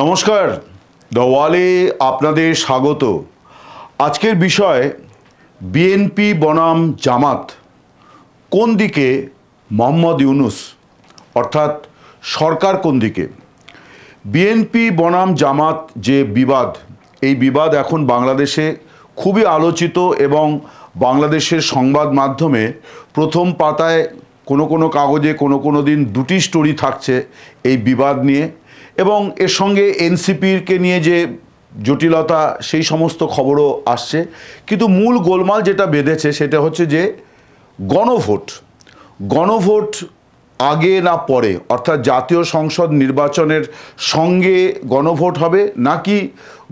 নমস্কার, দ্য ওয়ালে আপনাদের স্বাগত। আজকের বিষয় বিএনপি বনাম জামাত, কোন দিকে মোহাম্মদ ইউনূস অর্থাৎ সরকার কোন দিকে? বিএনপি বনাম জামাত যে বিবাদ, এই বিবাদ এখন বাংলাদেশে খুবই আলোচিত এবং বাংলাদেশের সংবাদ মাধ্যমে প্রথম পাতায় কোনো কাগজে কোনো দিন দুটি স্টোরি থাকছে এই বিবাদ নিয়ে, এবং এর সঙ্গে এনসিপিকে নিয়ে যে জটিলতা সেই সমস্ত খবরও আসছে। কিন্তু মূল গোলমাল যেটা বেঁধেছে সেটা হচ্ছে যে গণভোট আগে না পরে, অর্থাৎ জাতীয় সংসদ নির্বাচনের সঙ্গে গণভোট হবে নাকি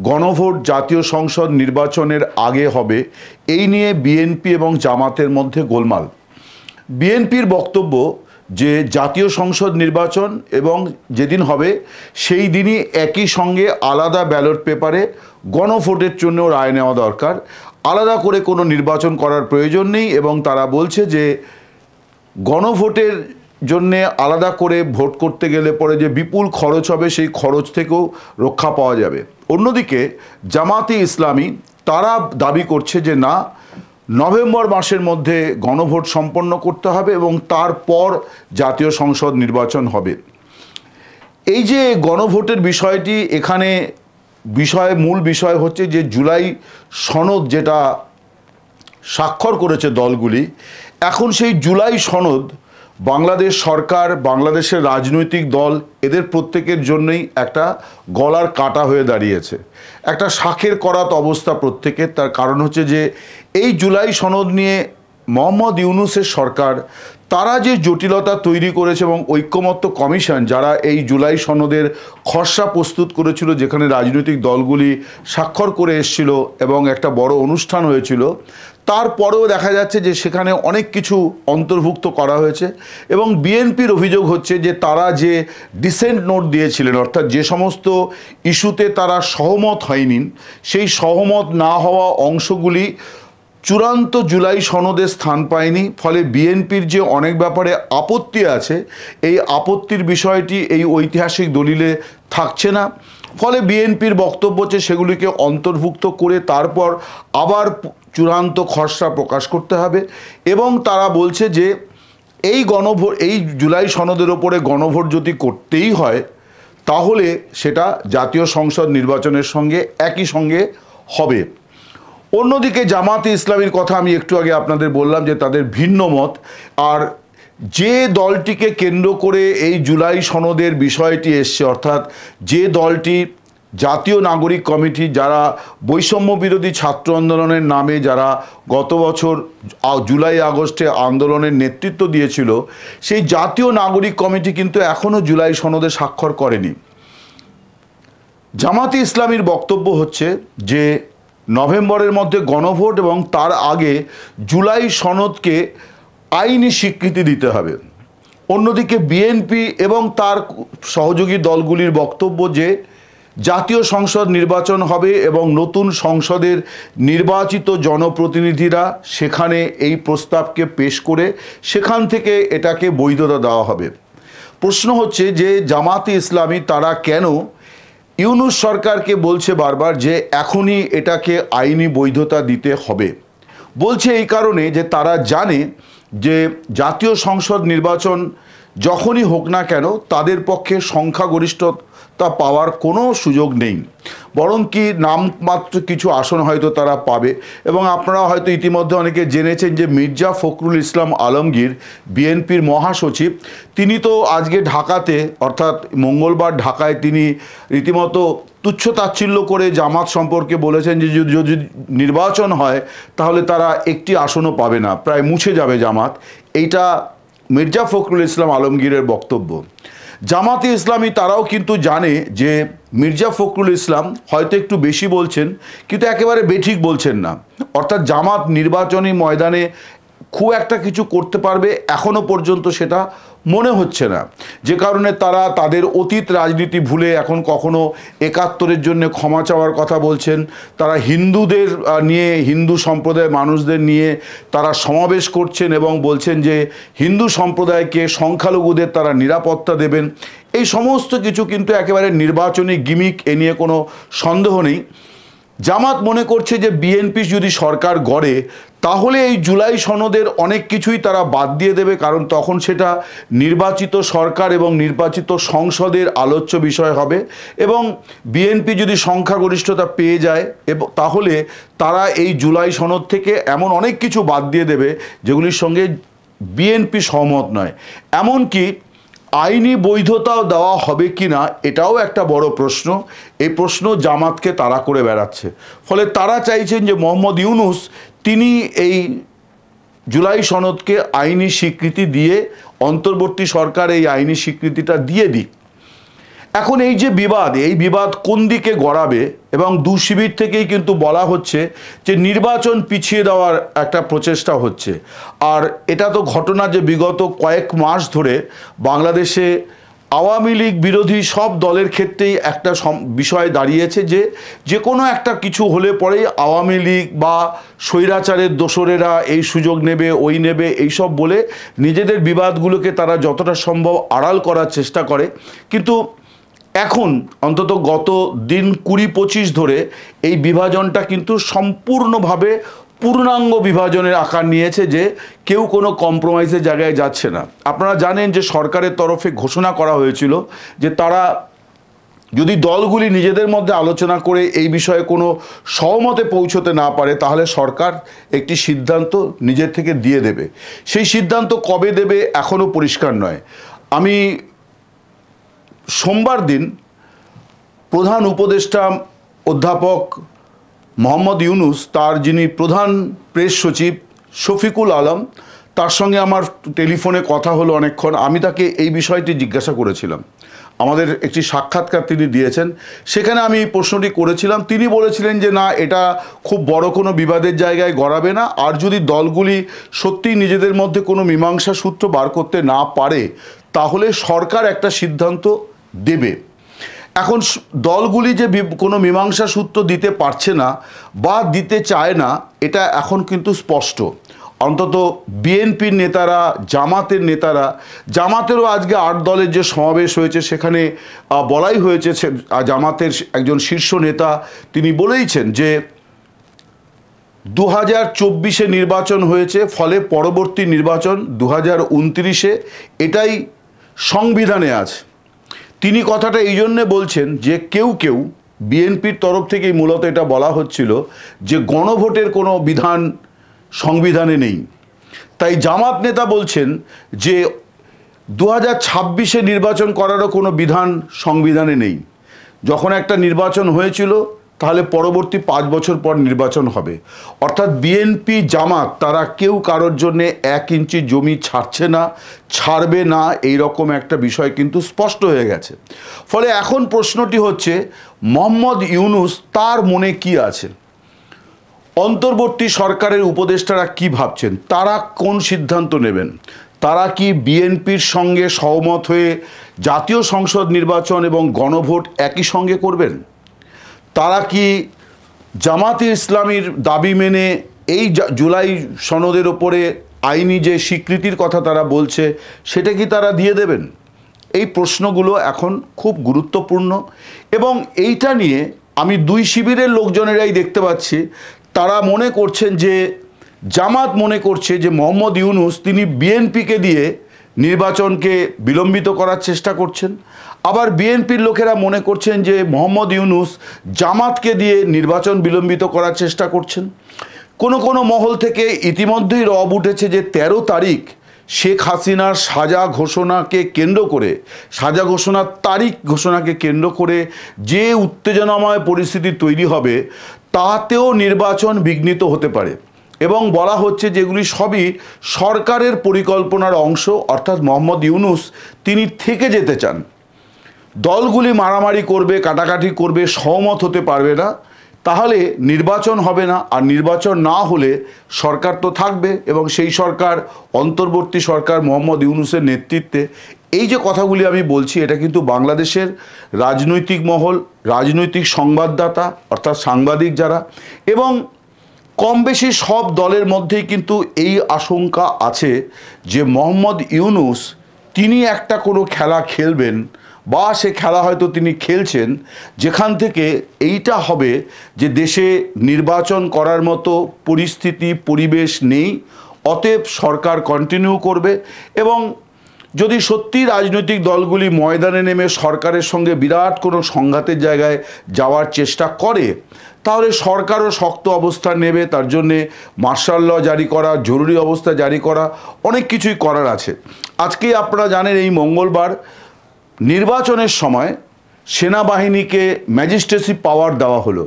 গণভোট জাতীয় সংসদ নির্বাচনের আগে হবে, এই নিয়ে বিএনপি এবং জামাতের মধ্যে গোলমাল। বিএনপির বক্তব্য যে জাতীয় সংসদ নির্বাচন এবং যেদিন হবে সেই দিনই একই সঙ্গে আলাদা ব্যালট পেপারে গণভোটের জন্য রায় নেওয়া দরকার, আলাদা করে কোনো নির্বাচন করার প্রয়োজন নেই। এবং তারা বলছে যে গণভোটের জন্যে আলাদা করে ভোট করতে গেলে পরে যে বিপুল খরচ হবে সেই খরচ থেকেও রক্ষা পাওয়া যাবে। অন্যদিকে জামাতে ইসলামী তারা দাবি করছে যে না, নভেম্বর মাসের মধ্যে গণভোট সম্পন্ন করতে হবে এবং তারপর জাতীয় সংসদ নির্বাচন হবে। এই যে গণভোটের বিষয়টি, এখানে মূল বিষয় হচ্ছে যে জুলাই সনদ যেটা স্বাক্ষর করেছে দলগুলি, এখন সেই জুলাই সনদ বাংলাদেশ সরকার, বাংলাদেশের রাজনৈতিক দল, এদের প্রত্যেকের জন্যই একটা গলার কাটা হয়ে দাঁড়িয়েছে, একটা শাঁখের করাত অবস্থা প্রত্যেকের। তার কারণ হচ্ছে যে এই জুলাই সনদ নিয়ে মোহাম্মদ ইউনূসের সরকার তারা যে জটিলতা তৈরি করেছে এবং ঐক্যমত্য কমিশন যারা এই জুলাই সনদের খসড়া প্রস্তুত করেছিল, যেখানে রাজনৈতিক দলগুলি স্বাক্ষর করে এসেছিল এবং একটা বড় অনুষ্ঠান হয়েছিল, তারপরেও দেখা যাচ্ছে যে সেখানে অনেক কিছু অন্তর্ভুক্ত করা হয়েছে। এবং বিএনপির অভিযোগ হচ্ছে যে তারা যে ডিসেন্ট নোট দিয়েছিলেন, অর্থাৎ যে সমস্ত ইস্যুতে তারা সহমত হয়নি, সেই সহমত না হওয়া অংশগুলি চূড়ান্ত জুলাই সনদে স্থান পায়নি। ফলে বিএনপির যে অনেক ব্যাপারে আপত্তি আছে, এই আপত্তির বিষয়টি এই ঐতিহাসিক দলিলে থাকছে না। ফলে বিএনপির বক্তব্য হচ্ছে সেগুলিকে অন্তর্ভুক্ত করে তারপর আবার চূড়ান্ত খসড়া প্রকাশ করতে হবে। এবং তারা বলছে যে এই জুলাই সনদের ওপরে গণভোট যদি করতেই হয় তাহলে সেটা জাতীয় সংসদ নির্বাচনের সঙ্গে একই সঙ্গে হবে। অন্যদিকে জামাতে ইসলামীর কথা আমি একটু আগে আপনাদের বললাম যে তাদের ভিন্ন মত। আর যে দলটিকে কেন্দ্র করে এই জুলাই সনদের বিষয়টি এসছে, অর্থাৎ যে দলটি জাতীয় নাগরিক কমিটি, যারা বৈষম্য বিরোধী ছাত্র আন্দোলনের নামে যারা গত বছর জুলাই আগস্টে আন্দোলনের নেতৃত্ব দিয়েছিল, সেই জাতীয় নাগরিক কমিটি কিন্তু এখনও জুলাই সনদে স্বাক্ষর করেনি। জামাতে ইসলামীর বক্তব্য হচ্ছে যে নভেম্বরের মধ্যে গণভোট এবং তার আগে জুলাই সনদকে আইনি স্বীকৃতি দিতে হবে। অন্যদিকে বিএনপি এবং তার সহযোগী দলগুলির বক্তব্য যে জাতীয় সংসদ নির্বাচন হবে এবং নতুন সংসদের নির্বাচিত জনপ্রতিনিধিরা সেখানে এই প্রস্তাবকে পেশ করে সেখান থেকে এটাকে বৈধতা দেওয়া হবে। প্রশ্ন হচ্ছে যে জামাতে ইসলামী তারা কেন ইউনূস সরকারকে বলছে বারবার যে এখনই এটাকে আইনি বৈধতা দিতে হবে? বলছে এই কারণে যে তারা জানে যে জাতীয় সংসদ নির্বাচন যখনই হোক না কেন তাদের পক্ষে সংখ্যাগরিষ্ঠতা পাওয়ার কোনো সুযোগ নেই, বরং কি নামমাত্র কিছু আসন হয়তো তারা পাবে। এবং আপনারা হয়তো ইতিমধ্যে অনেকে জেনেছেন যে মির্জা ফখরুল ইসলাম আলমগীর, বিএনপির মহাসচিব, তিনি তো আজকে ঢাকাতে, অর্থাৎ মঙ্গলবার ঢাকায় তিনি রীতিমতো তুচ্ছতাচ্ছিল্য করে জামাত সম্পর্কে বলেছেন যে যদি নির্বাচন হয় তাহলে তারা একটি আসনও পাবে না, প্রায় মুছে যাবে জামাত। এইটা মির্জা ফখরুল ইসলাম আলমগীরের বক্তব্য। জামাতে ইসলামী তারাও কিন্তু জানে যে মির্জা ফখরুল ইসলাম হয়তো একটু বেশি বলছেন কিন্তু একেবারে বেঠিক বলছেন না, অর্থাৎ জামাত নির্বাচনী ময়দানে খুব একটা কিছু করতে পারবে এখনও পর্যন্ত সেটা মনে হচ্ছে না, যে কারণে তারা তাদের অতীত রাজনীতি ভুলে এখন কখনো ৭১-এর জন্য ক্ষমা চাওয়ার কথা বলছেন। তারা হিন্দুদের নিয়ে, হিন্দু সম্প্রদায়ের মানুষদের নিয়ে তারা সমাবেশ করছেন এবং বলছেন যে হিন্দু সম্প্রদায়কে, সংখ্যালঘুদের তারা নিরাপত্তা দেবেন। এই সমস্ত কিছু কিন্তু একেবারে নির্বাচনী গিমিক, এ নিয়ে কোনো সন্দেহ নেই। জামাত মনে করছে যে বিএনপি যদি সরকার গড়ে তাহলে এই জুলাই সনদের অনেক কিছুই তারা বাদ দিয়ে দেবে, কারণ তখন সেটা নির্বাচিত সরকার এবং নির্বাচিত সংসদের আলোচ্য বিষয় হবে। এবং বিএনপি যদি সংখ্যাগরিষ্ঠতা পেয়ে যায় এবং তাহলে তারা এই জুলাই সনদ থেকে এমন অনেক কিছু বাদ দিয়ে দেবে যেগুলির সঙ্গে বিএনপি সহমত নয়। এমনকি আইনি বৈধতাও দেওয়া হবে কি না এটাও একটা বড় প্রশ্ন। এই প্রশ্ন জামাতকে তাড়া করে বেড়াচ্ছে। ফলে তারা চাইছেন যে মোহাম্মদ ইউনূস তিনি এই জুলাই সনদকে আইনি স্বীকৃতি দিয়ে, অন্তর্বর্তী সরকার এই আইনি স্বীকৃতিটা দিয়ে দিক। এখন এই যে বিবাদ, এই বিবাদ কোন দিকে গড়াবে, এবং দু শিবির থেকেই কিন্তু বলা হচ্ছে যে নির্বাচন পিছিয়ে দেওয়ার একটা প্রচেষ্টা হচ্ছে। আর এটা তো ঘটনা যে বিগত কয়েক মাস ধরে বাংলাদেশে আওয়ামী লীগ বিরোধী সব দলের ক্ষেত্রেই একটা বিষয় দাঁড়িয়েছে যে যে কোনো একটা কিছু হলে পরেই আওয়ামী লীগ বা স্বৈরাচারের দোসরেরা এই সুযোগ নেবে, ওই নেবে, এইসব বলে নিজেদের বিবাদগুলোকে তারা যতটা সম্ভব আড়াল করার চেষ্টা করে। কিন্তু এখন অন্তত গত দিন ২০-২৫ ধরে এই বিভাজনটা কিন্তু সম্পূর্ণভাবে পূর্ণাঙ্গ বিভাজনের আকার নিয়েছে, যে কেউ কোনো কম্প্রোমাইজের জায়গায় যাচ্ছে না। আপনারা জানেন যে সরকারের তরফে ঘোষণা করা হয়েছিল যে তারা যদি দলগুলি নিজেদের মধ্যে আলোচনা করে এই বিষয়ে কোনো সহমতে পৌঁছতে না পারে তাহলে সরকার একটি সিদ্ধান্ত নিজের থেকে দিয়ে দেবে। সেই সিদ্ধান্ত কবে দেবে এখনও পরিষ্কার নয়। আমি সোমবার দিন প্রধান উপদেষ্টা অধ্যাপক মোহাম্মদ ইউনূস, তার যিনি প্রধান প্রেস সচিব শফিকুল আলম, তার সঙ্গে আমার টেলিফোনে কথা হলো অনেকক্ষণ। আমি তাকে এই বিষয়টি জিজ্ঞাসা করেছিলাম। আমাদের একটি সাক্ষাৎকার তিনি দিয়েছেন, সেখানে আমি এই প্রশ্নটি করেছিলাম। তিনি বলেছিলেন যে না, এটা খুব বড় কোনো বিবাদের জায়গায় গড়াবে না, আর যদি দলগুলি সত্যিই নিজেদের মধ্যে কোনো মীমাংসা সূত্র বার করতে না পারে তাহলে সরকার একটা সিদ্ধান্ত দেবে। এখন দলগুলি যে কোনো মীমাংসা সূত্র দিতে পারছে না বা দিতে চায় না, এটা এখন কিন্তু স্পষ্ট। অন্তত বিএনপির নেতারা, জামাতের নেতারা, জামাতেরও আজকে ৮ দলের যে সমাবেশ হয়েছে সেখানে বলাই হয়েছে, জামাতের একজন শীর্ষ নেতা তিনি বলেইছেন যে 2024-এ নির্বাচন হয়েছে, ফলে পরবর্তী নির্বাচন 2029-এ, এটাই সংবিধানে আছে। তিনি কথাটা এই জন্যে বলছেন যে কেউ কেউ বিএনপির তরফ থেকেই মূলত এটা বলা হচ্ছিল যে গণভোটের কোনো বিধান সংবিধানে নেই। তাই জামাত নেতা বলছেন যে 2026-এ নির্বাচন করারও কোনো বিধান সংবিধানে নেই। যখন একটা নির্বাচন হয়েছিল তাহলে পরবর্তী 5 বছর পর নির্বাচন হবে। অর্থাৎ বিএনপি, জামাত তারা কেউ কারোর জন্যে 1 ইঞ্চি জমি ছাড়ছে না, ছাড়বে না, এই রকম একটা বিষয় কিন্তু স্পষ্ট হয়ে গেছে। ফলে এখন প্রশ্নটি হচ্ছে মোহাম্মদ ইউনূস তার মনে কি আছে, অন্তর্বর্তী সরকারের উপদেষ্টারা কি ভাবছেন, তারা কোন সিদ্ধান্ত নেবেন। তারা কি বিএনপির সঙ্গে সহমত হয়ে জাতীয় সংসদ নির্বাচন এবং গণভোট একই সঙ্গে করবেন? তারা কি জামাতে ইসলামীর দাবি মেনে এই জুলাই সনদের ওপরে আইনি যে স্বীকৃতির কথা তারা বলছে সেটা কি তারা দিয়ে দেবেন? এই প্রশ্নগুলো এখন খুব গুরুত্বপূর্ণ। এবং এইটা নিয়ে আমি দুই শিবিরের লোকজনেরাই দেখতে পাচ্ছি, তারা মনে করছেন যে জামাত মনে করছে যে মোহাম্মদ ইউনূস তিনি বিএনপিকে দিয়ে নির্বাচনকে বিলম্বিত করার চেষ্টা করছেন। আবার বিএনপির লোকেরা মনে করছেন যে মোহাম্মদ ইউনূস জামাতকে দিয়ে নির্বাচন বিলম্বিত করার চেষ্টা করছেন। কোনো কোনো মহল থেকে ইতিমধ্যেই রব উঠেছে যে 13 তারিখ শেখ হাসিনার সাজা ঘোষণাকে কেন্দ্র করে, সাজা ঘোষণার তারিখ ঘোষণাকে কেন্দ্র করে যে উত্তেজনাময় পরিস্থিতি তৈরি হবে তাতেও নির্বাচন বিঘ্নিত হতে পারে। এবং বলা হচ্ছে যেগুলি সবই সরকারের পরিকল্পনার অংশ, অর্থাৎ মোহাম্মদ ইউনূস তিনি থেকে যেতে চান। দলগুলি মারামারি করবে, কাটাকাটি করবে, সহমত হতে পারবে না, তাহলে নির্বাচন হবে না, আর নির্বাচন না হলে সরকার তো থাকবে, এবং সেই সরকার অন্তর্বর্তী সরকার মোহাম্মদ ইউনূসের নেতৃত্বে। এই যে কথাগুলি আমি বলছি, এটা কিন্তু বাংলাদেশের রাজনৈতিক মহল, রাজনৈতিক সংবাদদাতা অর্থাৎ সাংবাদিক যারা, এবং কম বেশি সব দলের মধ্যেই কিন্তু এই আশঙ্কা আছে যে মোহাম্মদ ইউনূস তিনি একটা কোনো খেলা খেলবেন, বা সে খেলা হয়তো তিনি খেলছেন, যেখান থেকে এইটা হবে যে দেশে নির্বাচন করার মতো পরিস্থিতি পরিবেশ নেই, অতএব সরকার কন্টিনিউ করবে। এবং যদি সত্যি রাজনৈতিক দলগুলি ময়দানে নেমে সরকারের সঙ্গে বিরাট কোনো সংঘাতের জায়গায় যাওয়ার চেষ্টা করে, তাহলে সরকারও শক্ত অবস্থান নেবে। তার জন্যে মার্শাল ল জারি করা, জরুরি অবস্থা জারি করা, অনেক কিছুই করার আছে। আজকে আপনারা জানেন এই মঙ্গলবার নির্বাচনের সময় সেনাবাহিনীকে ম্যাজিস্ট্রেসি পাওয়ার দেওয়া হলো,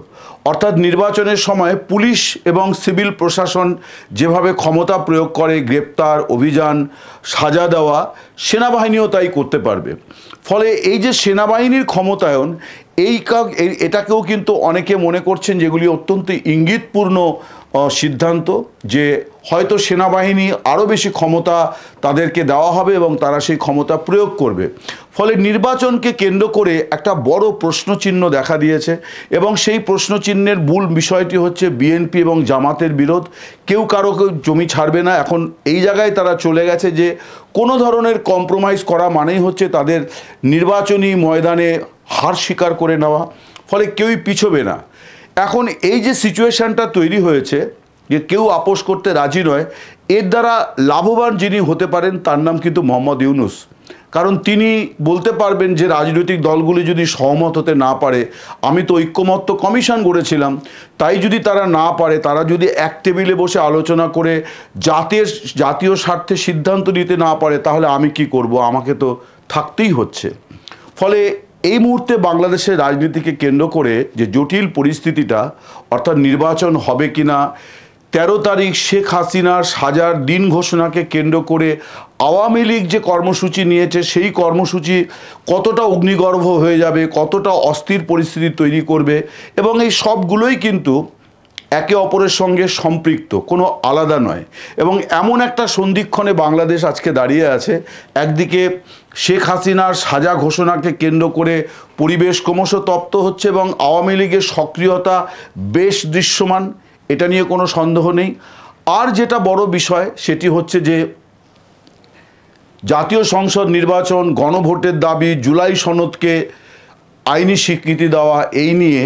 অর্থাৎ নির্বাচনের সময় পুলিশ এবং সিভিল প্রশাসন যেভাবে ক্ষমতা প্রয়োগ করে, গ্রেপ্তার, অভিযান, সাজা দেওয়া, সেনাবাহিনীও তাই করতে পারবে। ফলে এই যে সেনাবাহিনীর ক্ষমতায়ন, এটাকেও কিন্তু অনেকে মনে করছেন যেগুলি অত্যন্ত ইঙ্গিতপূর্ণ সিদ্ধান্ত, যে হয়তো সেনাবাহিনী আরও বেশি ক্ষমতা তাদেরকে দেওয়া হবে এবং তারা সেই ক্ষমতা প্রয়োগ করবে। ফলে নির্বাচনকে কেন্দ্র করে একটা বড় প্রশ্নচিহ্ন দেখা দিয়েছে, এবং সেই প্রশ্নচিহ্নের মূল বিষয়টি হচ্ছে বিএনপি এবং জামাতের বিরোধ। কেউ কারো জমি ছাড়বে না। এখন এই জায়গায় তারা চলে গেছে যে কোনো ধরনের কম্প্রোমাইজ করা মানেই হচ্ছে তাদের নির্বাচনী ময়দানে হার স্বীকার করে নেওয়া, ফলে কেউই পিছোবে না। এখন এই যে সিচুয়েশানটা তৈরি হয়েছে যে কেউ আপোষ করতে রাজি নয়, এর দ্বারা লাভবান যিনি হতে পারেন তার নাম কিন্তু মোহাম্মদ ইউনূস। কারণ তিনি বলতে পারবেন যে রাজনৈতিক দলগুলি যদি সহমত হতে না পারে, আমি তো ঐক্যমত্য কমিশন গড়েছিলাম, তাই যদি তারা না পারে, তারা যদি এক টেবিলে বসে আলোচনা করে জাতীয় স্বার্থে সিদ্ধান্ত নিতে না পারে, তাহলে আমি কি করব? আমাকে তো থাকতেই হচ্ছে। ফলে এই মুহূর্তে বাংলাদেশের রাজনীতিকে কেন্দ্র করে যে জটিল পরিস্থিতিটা, অর্থাৎ নির্বাচন হবে কিনা, 13 তারিখ শেখ হাসিনার সাজার দিন ঘোষণাকে কেন্দ্র করে আওয়ামী লীগ যে কর্মসূচি নিয়েছে, সেই কর্মসূচি কতটা অগ্নিগর্ভ হয়ে যাবে, কতটা অস্থির পরিস্থিতি তৈরি করবে, এবং এই সবগুলোই কিন্তু একে অপরের সঙ্গে সম্পৃক্ত, কোনো আলাদা নয়। এবং এমন একটা সন্ধিক্ষণে বাংলাদেশ আজকে দাঁড়িয়ে আছে। একদিকে শেখ হাসিনার সাজা ঘোষণাকে কেন্দ্র করে পরিবেশ ক্রমশ তপ্ত হচ্ছে, এবং আওয়ামী লীগের সক্রিয়তা বেশ দৃশ্যমান, এটা নিয়ে কোনো সন্দেহ নেই। আর যেটা বড় বিষয় সেটি হচ্ছে যে জাতীয় সংসদ নির্বাচন, গণভোটের দাবি, জুলাই সনদকে আইনি স্বীকৃতি দেওয়া, এই নিয়ে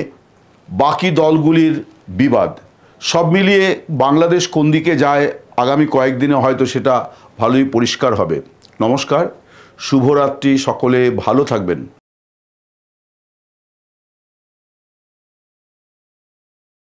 বাকি দলগুলির বিবাদ, সব মিলিয়ে বাংলাদেশ কোন দিকে যায় আগামী কয়েকদিনে হয়তো সেটা ভালোই পরিষ্কার হবে। নমস্কার, শুভরাত্রি, সকলে ভালো থাকবেন।